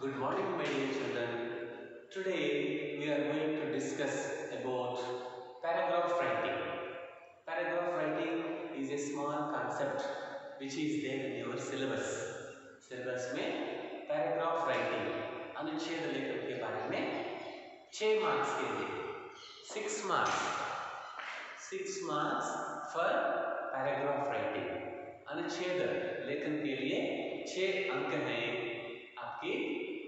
Good morning, my dear children. Today we are going to discuss about paragraph writing. Paragraph writing is a small concept which is there in your syllabus. syllabus में paragraph writing अनुच्छेद लेखन के बारे में 6 marks के लिए 6 marks for paragraph writing. अनुच्छेद लेखन के लिए 6 अंक हैं आपकी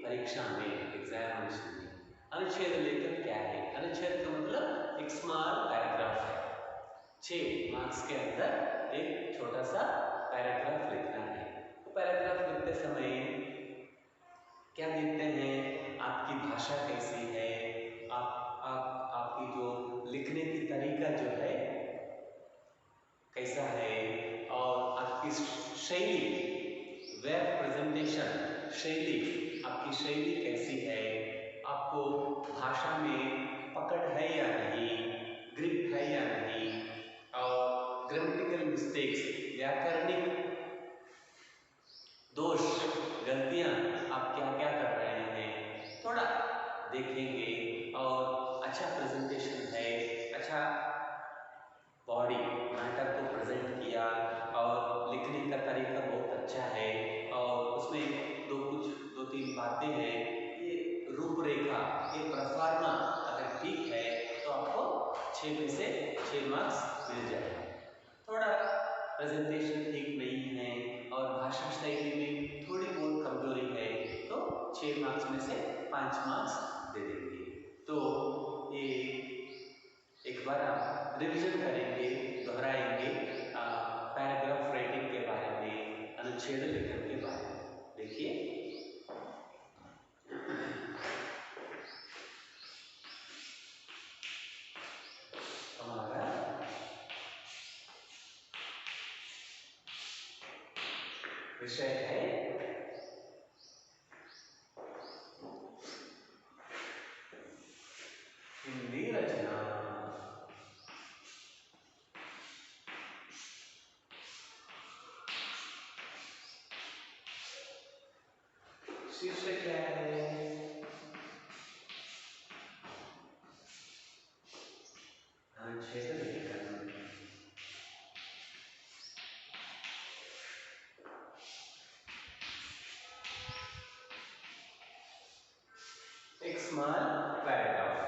परीक्षा में, एग्जामिनेशन में. अनुच्छेद लेखन क्या है? अनुच्छेद का मतलब एक स्मॉल पैराग्राफ है. 6 मार्क्स के अंदर एक छोटा सा पैराग्राफ लिखना है. पैराग्राफ लिखते समय क्या देखते हैं? आपकी भाषा कैसी है, आपकी जो लिखने की तरीका जो है कैसा है, और आपकी शैली, वेब प्रेजेंटेशन शैली, आपकी शैली कैसी है, आपको भाषा में पकड़ है या नहीं, ग्रिप है या नहीं, और ग्रामेटिकल मिस्टेक्स, व्याकरणिक दोष, गलतियां आप क्या क्या कर रहे हैं, थोड़ा देखेंगे. और अच्छा प्रेजेंटेशन है, अच्छा बॉडी मैटर को प्रेजेंट किया और लिखने का तरीका बहुत अच्छा है, और उसमें दो तीन बातें हैं, ये रूपरेखा, ये प्रोफार्मा अगर ठीक है तो आपको 6 में से 6 मार्क्स मिल जाएगा. थोड़ा प्रेजेंटेशन ठीक नहीं है और भाषा शैली में थोड़ी बहुत कमजोरी है तो 6 मार्क्स में से 5 मार्क्स दे देंगे. तो ये एक बार आप रिवीजन करेंगे, दोहराएंगे पैराग्राफ राइटिंग के बारे में, अनुच्छेद लेखन के बारे में. देखिए हमारा विषय है हिंदी रचना. शीर्षक क्या है? अनुच्छेद लेखन. एक स्मॉल पैराग्राफ.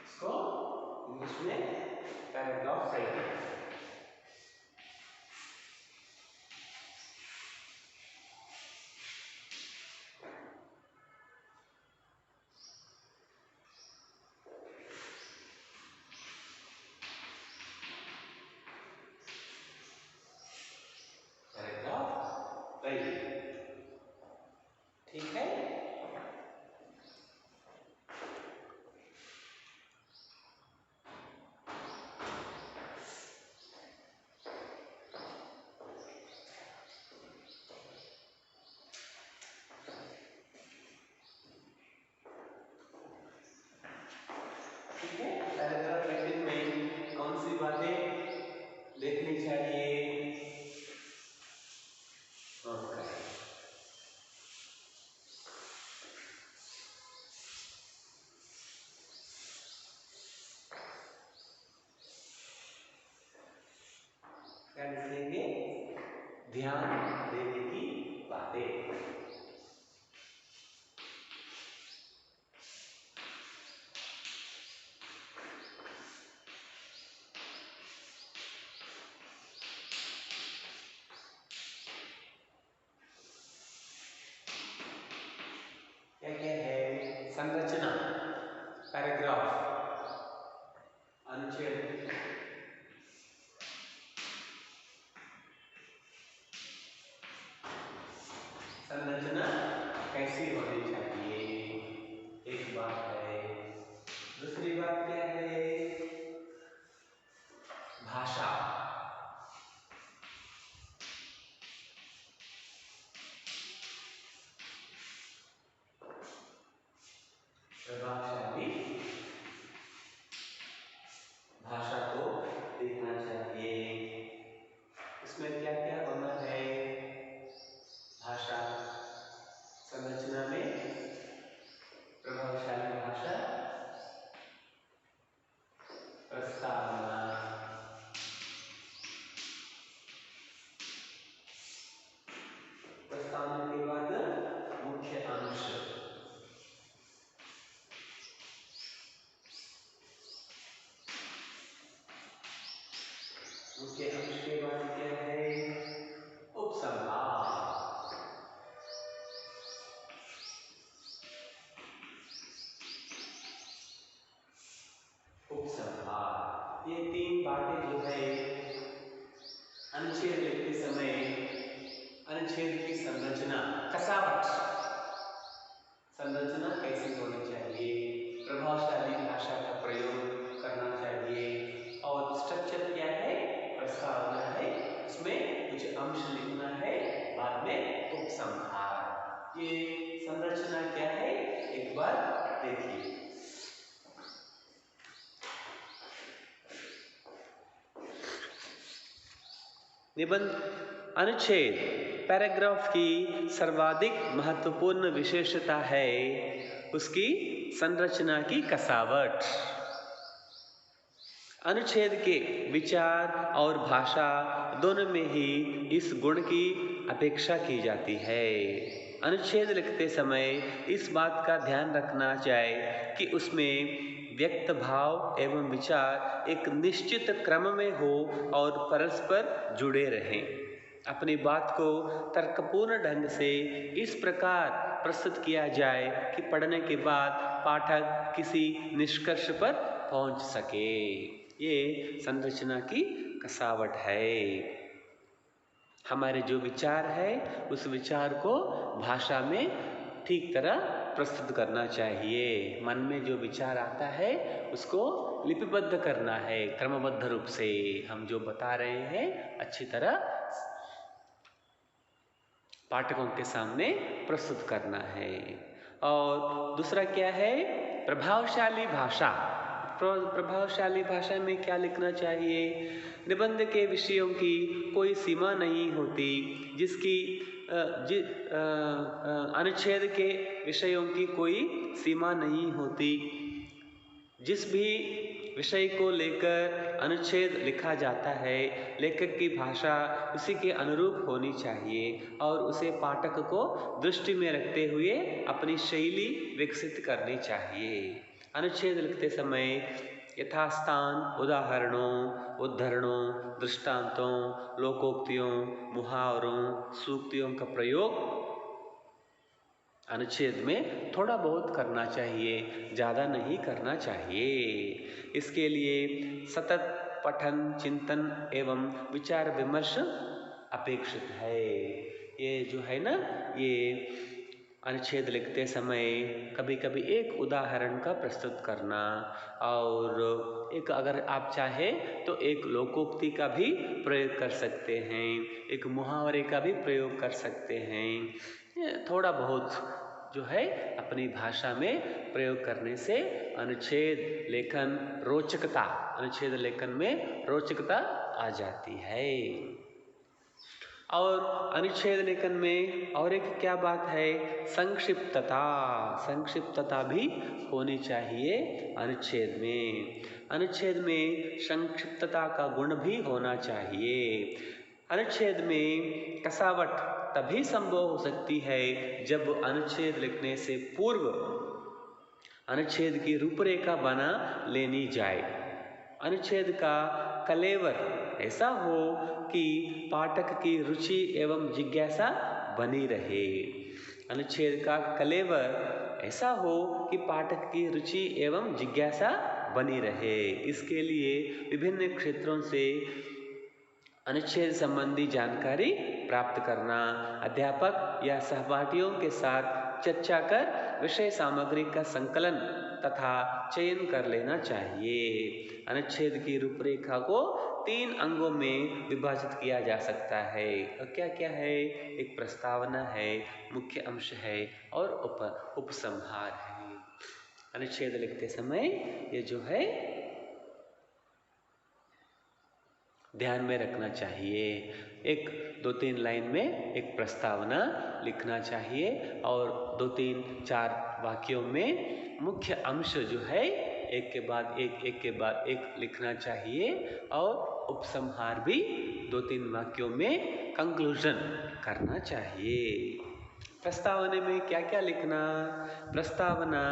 इसको इंग्लिश में पैराग्राफ राइटिंग. पैराग्राफ राइटिंग, ठीक है. पैराग्राफ राइटिंग में कौन सी बातें देखनी चाहिए? ओके. क्या लिखेंगे? ध्यान देने की बातें. क्या क्या है? संरचना, पैराग्राफ, अनुच्छेद, संरचना कैसी होनी चाहिए, एक बात है. दूसरी बात क्या है? भाषा. मुख्य अंश के बाद क्या है? उपसंहार। उपसंहार, ये 3 बातें जो है अनुच्छेद लिखते समय, अनुच्छेद की संरचना, कसावट, संरचना कैसी होनी चाहिए, प्रभावशाली भाषा का प्रयोग करना चाहिए, और स्ट्रक्चर क्या है, प्रस्तावना है, उसमें कुछ अंश लिखना है, बाद में उपसंहार। ये संरचना क्या है, एक बार देखिए। निबंध अनुच्छेद पैराग्राफ की सर्वाधिक महत्वपूर्ण विशेषता है उसकी संरचना की कसावट। अनुच्छेद के विचार और भाषा दोनों में ही इस गुण की अपेक्षा की जाती है। अनुच्छेद लिखते समय इस बात का ध्यान रखना चाहिए कि उसमें व्यक्त भाव एवं विचार एक निश्चित क्रम में हो और परस्पर जुड़े रहें। अपनी बात को तर्कपूर्ण ढंग से इस प्रकार प्रस्तुत किया जाए कि पढ़ने के बाद पाठक किसी निष्कर्ष पर पहुंच सके। ये संरचना की कसावट है। हमारे जो विचार है उस विचार को भाषा में ठीक तरह प्रस्तुत करना चाहिए। मन में जो विचार आता है उसको लिपिबद्ध करना है, क्रमबद्ध रूप से हम जो बता रहे हैं अच्छी तरह पाठकों के सामने प्रस्तुत करना है। और दूसरा क्या है, प्रभावशाली भाषा। प्रभावशाली भाषा में क्या लिखना चाहिए, निबंध के विषयों की कोई सीमा नहीं होती, जिसकी अनुच्छेद के विषयों की कोई सीमा नहीं होती। जिस भी विषय को लेकर अनुच्छेद लिखा जाता है, लेखक की भाषा उसी के अनुरूप होनी चाहिए और उसे पाठक को दृष्टि में रखते हुए अपनी शैली विकसित करनी चाहिए। अनुच्छेद लिखते समय यथास्थान उदाहरणों, उद्धरणों, दृष्टांतों, लोकोक्तियों, मुहावरों, सूक्तियों का प्रयोग अनुच्छेद में थोड़ा बहुत करना चाहिए, ज़्यादा नहीं करना चाहिए। इसके लिए सतत पठन, चिंतन एवं विचार विमर्श अपेक्षित है। ये जो है ना, ये अनुच्छेद लिखते समय कभी कभी एक उदाहरण का प्रस्तुत करना और एक, अगर आप चाहें तो एक लोकोक्ति का भी प्रयोग कर सकते हैं, एक मुहावरे का भी प्रयोग कर सकते हैं। थोड़ा बहुत जो है अपनी भाषा में प्रयोग करने से अनुच्छेद लेखन रोचकता, अनुच्छेद लेखन में रोचकता आ जाती है। और अनुच्छेद लेखन में और एक क्या बात है, संक्षिप्तता। संक्षिप्तता भी होनी चाहिए अनुच्छेद में। अनुच्छेद में संक्षिप्तता का गुण भी होना चाहिए। अनुच्छेद में कसावट तभी संभव हो सकती है जब अनुच्छेद लिखने से पूर्व अनुच्छेद की रूपरेखा बना लेनी जाए। अनुच्छेद का कलेवर ऐसा हो कि पाठक की रुचि एवं जिज्ञासा बनी रहे। अनुच्छेद का कलेवर ऐसा हो कि पाठक की रुचि एवं जिज्ञासा बनी रहे। इसके लिए विभिन्न क्षेत्रों से अनुच्छेद संबंधी जानकारी प्राप्त करना, अध्यापक या सहपाठियों के साथ चर्चा कर विषय सामग्री का संकलन तथा चयन कर लेना चाहिए। अनुच्छेद की रूपरेखा को 3 अंगों में विभाजित किया जा सकता है। और क्या क्या है, एक प्रस्तावना है, मुख्य अंश है और उपसंहार है। अनुच्छेद लिखते समय ये जो है ध्यान में रखना चाहिए। एक 2-3 लाइन में एक प्रस्तावना लिखना चाहिए और 2-3-4 वाक्यों में मुख्य अंश जो है एक के बाद एक लिखना चाहिए और उपसंहार भी 2-3 वाक्यों में कंक्लूजन करना चाहिए। प्रस्तावना में क्या क्या लिखना, प्रस्तावना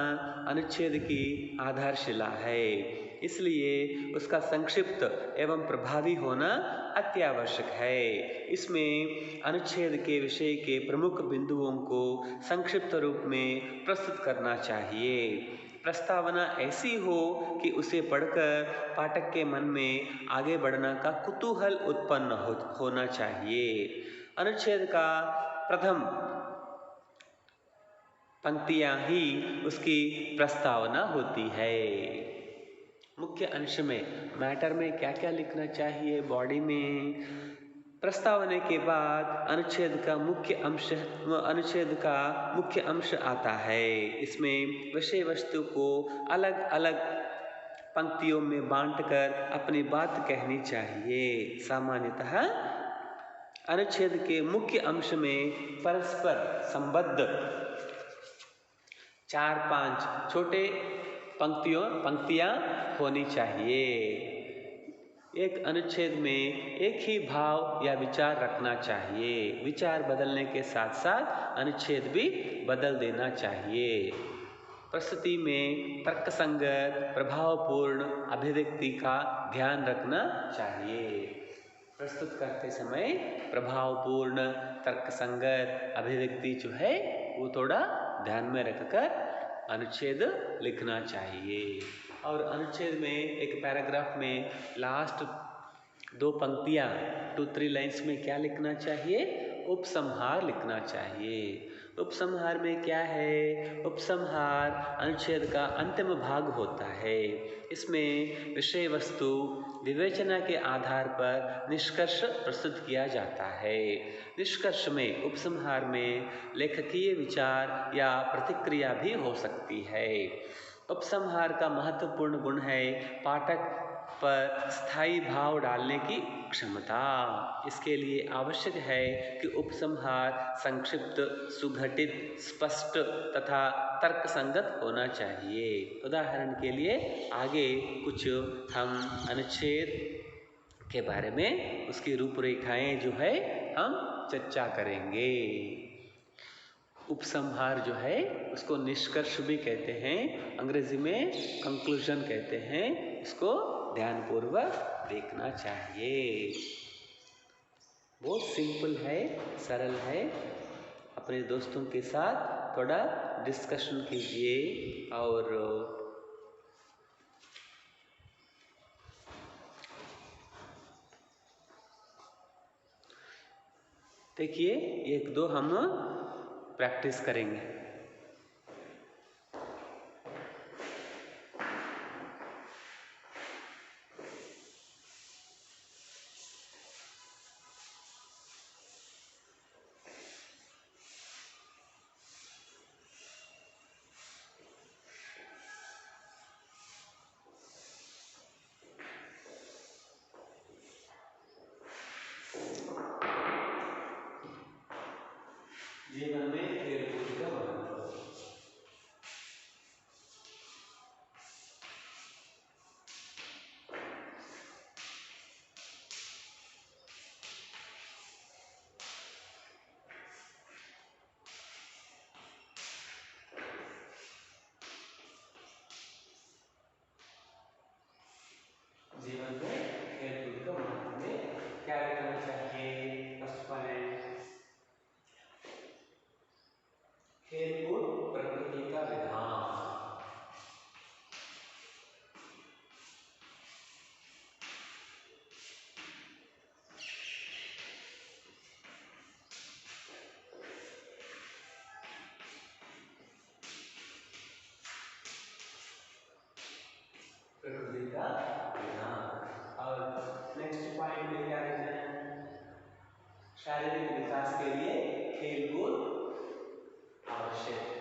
अनुच्छेद की आधारशिला है। इसलिए उसका संक्षिप्त एवं प्रभावी होना अत्यावश्यक है। इसमें अनुच्छेद के विषय के प्रमुख बिंदुओं को संक्षिप्त रूप में प्रस्तुत करना चाहिए। प्रस्तावना ऐसी हो कि उसे पढ़कर पाठक के मन में आगे बढ़ना का कुतूहल उत्पन्न होना चाहिए। अनुच्छेद का प्रथम पंक्तियां ही उसकी प्रस्तावना होती है। मुख्य अंश में मैटर में क्या क्या लिखना चाहिए, बॉडी में प्रस्तावना के बाद अनुच्छेद का मुख्य अंश आता है। इसमें विषय वस्तु को अलग अलग पंक्तियों में बांटकर अपनी बात कहनी चाहिए। सामान्यतः अनुच्छेद के मुख्य अंश में परस्पर संबद्ध 4-5 छोटे पंक्तियां होनी चाहिए। एक अनुच्छेद में एक ही भाव या विचार रखना चाहिए। विचार बदलने के साथ साथ अनुच्छेद भी बदल देना चाहिए। प्रस्तुति में तर्कसंगत प्रभावपूर्ण अभिव्यक्ति का ध्यान रखना चाहिए। प्रस्तुत करते समय प्रभावपूर्ण तर्कसंगत अभिव्यक्ति जो है वो थोड़ा ध्यान में रखकर अनुच्छेद लिखना चाहिए। और अनुच्छेद में एक पैराग्राफ में लास्ट 2 पंक्तियां 2-3 लाइन्स में क्या लिखना चाहिए, उपसंहार लिखना चाहिए। उपसंहार में क्या है, उपसंहार अनुच्छेद का अंतिम भाग होता है। इसमें विषय वस्तु विवेचना के आधार पर निष्कर्ष प्रस्तुत किया जाता है। निष्कर्ष में उपसंहार में लेखकीय विचार या प्रतिक्रिया भी हो सकती है। उपसंहार का महत्वपूर्ण गुण है पाठक पर स्थायी भाव डालने की क्षमता। इसके लिए आवश्यक है कि उपसंहार संक्षिप्त, सुघटित, स्पष्ट तथा तर्कसंगत होना चाहिए। उदाहरण के लिए आगे कुछ हम अनुच्छेद के बारे में उसकी रूपरेखाएं जो है हम चर्चा करेंगे। उपसंहार जो है उसको निष्कर्ष भी कहते हैं, अंग्रेजी में कंक्लूजन कहते हैं। इसको ध्यानपूर्वक देखना चाहिए। बहुत सिंपल है, सरल है। अपने दोस्तों के साथ थोड़ा डिस्कशन कीजिए और देखिए 1-2 हम प्रैक्टिस करेंगे। जीवन में खेलकूद का महत्व। जीवन में खेलकूद का महत्व में क्या लिखना चाहिए? फर्स्ट पॉइंट, खेलकूद प्रकृति का विधान। प्रकृति का विधान। और नेक्स्ट पॉइंट में क्या लिखना है? शारीरिक विकास के लिए खेलकूद आवश्यक है।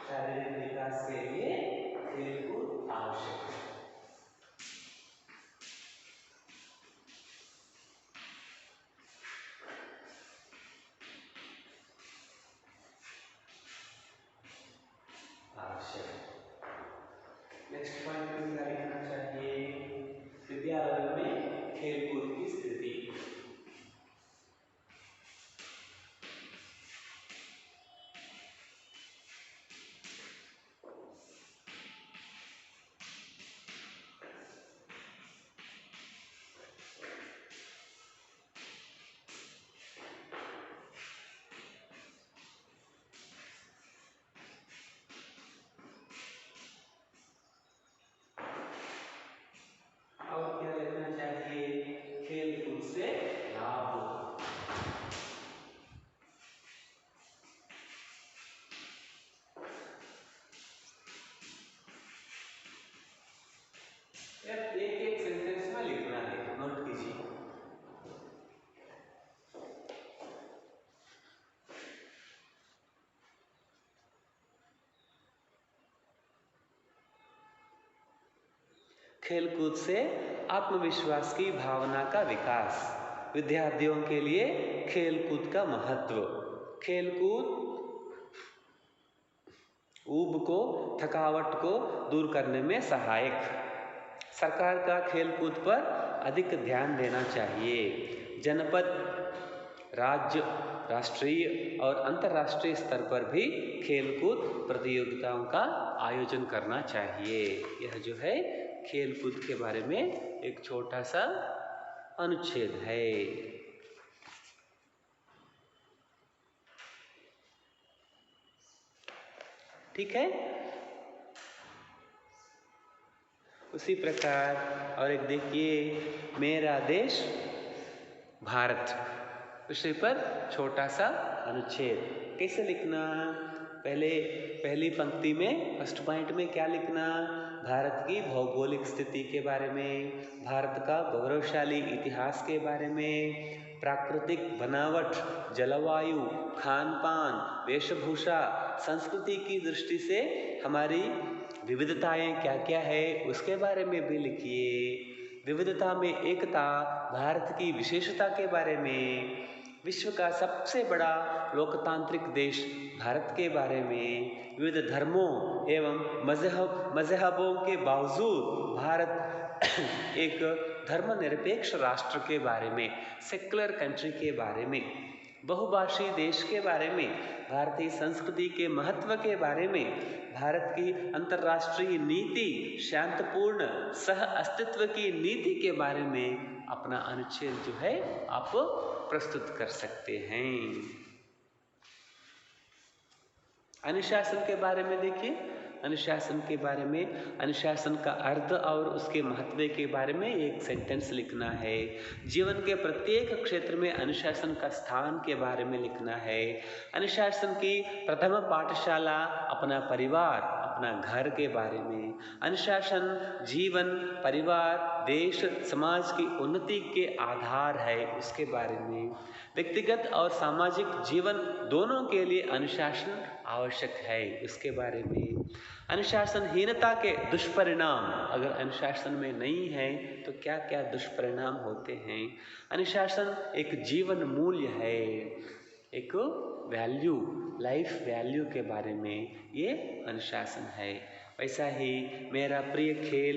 शारीरिक विकास के लिए खेलकूद आवश्यक है। खेलकूद की स्थिति। और क्या लिखना चाहिए? खेलकूद से लाभ। एक एक सेंटेंस में लिखना है, नोट कीजिए। खेलकूद से आत्मविश्वास की भावना का विकास। विद्यार्थियों के लिए खेलकूद का महत्व। खेलकूद ऊब को, थकावट को दूर करने में सहायक। सरकार का खेलकूद पर अधिक ध्यान देना चाहिए। जनपद, राज्य, राष्ट्रीय और अंतर्राष्ट्रीय स्तर पर भी खेलकूद प्रतियोगिताओं का आयोजन करना चाहिए। यह जो है खेलकूद के बारे में एक छोटा सा अनुच्छेद है। ठीक है। उसी प्रकार और एक देखिए, मेरा देश भारत विषय पर छोटा सा अनुच्छेद। कैसे लिखना? पहली पंक्ति में फर्स्ट पॉइंट में क्या लिखना? भारत की भौगोलिक स्थिति के बारे में, भारत का गौरवशाली इतिहास के बारे में, प्राकृतिक बनावट, जलवायु, खान पान, वेशभूषा, संस्कृति की दृष्टि से हमारी विविधताएं क्या क्या है उसके बारे में भी लिखिए। विविधता में एकता, भारत की विशेषता के बारे में, विश्व का सबसे बड़ा लोकतांत्रिक देश भारत के बारे में, विविध धर्मों एवं मजहबों के बावजूद भारत एक धर्मनिरपेक्ष राष्ट्र के बारे में, सेक्युलर कंट्री के बारे में, बहुभाषी देश के बारे में, भारतीय संस्कृति के महत्व के बारे में, भारत की अंतर्राष्ट्रीय नीति, शांतिपूर्ण सह अस्तित्व की नीति के बारे में अपना अनुच्छेद जो है आप प्रस्तुत कर सकते हैं। अनुशासन के बारे में देखिए। अनुशासन के बारे में, अनुशासन का अर्थ और उसके महत्व के बारे में एक सेंटेंस लिखना है। जीवन के प्रत्येक क्षेत्र में अनुशासन का स्थान के बारे में लिखना है। अनुशासन की प्रथम पाठशाला अपना परिवार, अपना घर के बारे में। अनुशासन जीवन, परिवार, देश, समाज की उन्नति के आधार है, उसके बारे में। व्यक्तिगत और सामाजिक जीवन दोनों के लिए अनुशासन आवश्यक है, उसके बारे में। अनुशासनहीनता के दुष्परिणाम, अगर अनुशासन में नहीं है तो क्या क्या दुष्परिणाम होते हैं। अनुशासन एक जीवन मूल्य है, एक वैल्यू, लाइफ वैल्यू के बारे में ये अनुशासन है। वैसा ही मेरा प्रिय खेल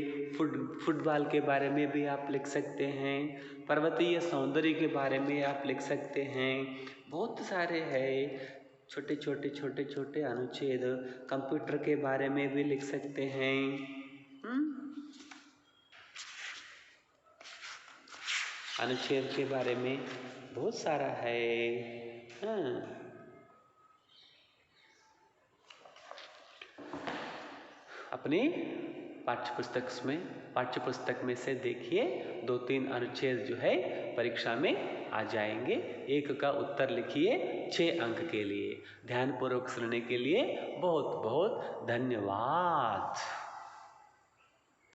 फुटबॉल के बारे में भी आप लिख सकते हैं। पर्वतीय सौंदर्य के बारे में आप लिख सकते हैं। बहुत सारे हैं छोटे छोटे अनुच्छेद। कंप्यूटर के बारे में भी लिख सकते हैं। अनुच्छेद के बारे में बहुत सारा है। अपनी पाठ्यपुस्तक में से देखिए 2-3 अनुच्छेद जो है परीक्षा में आ जाएंगे। एक का उत्तर लिखिए 6 अंक के लिए। ध्यानपूर्वक सुनने के लिए बहुत बहुत धन्यवाद।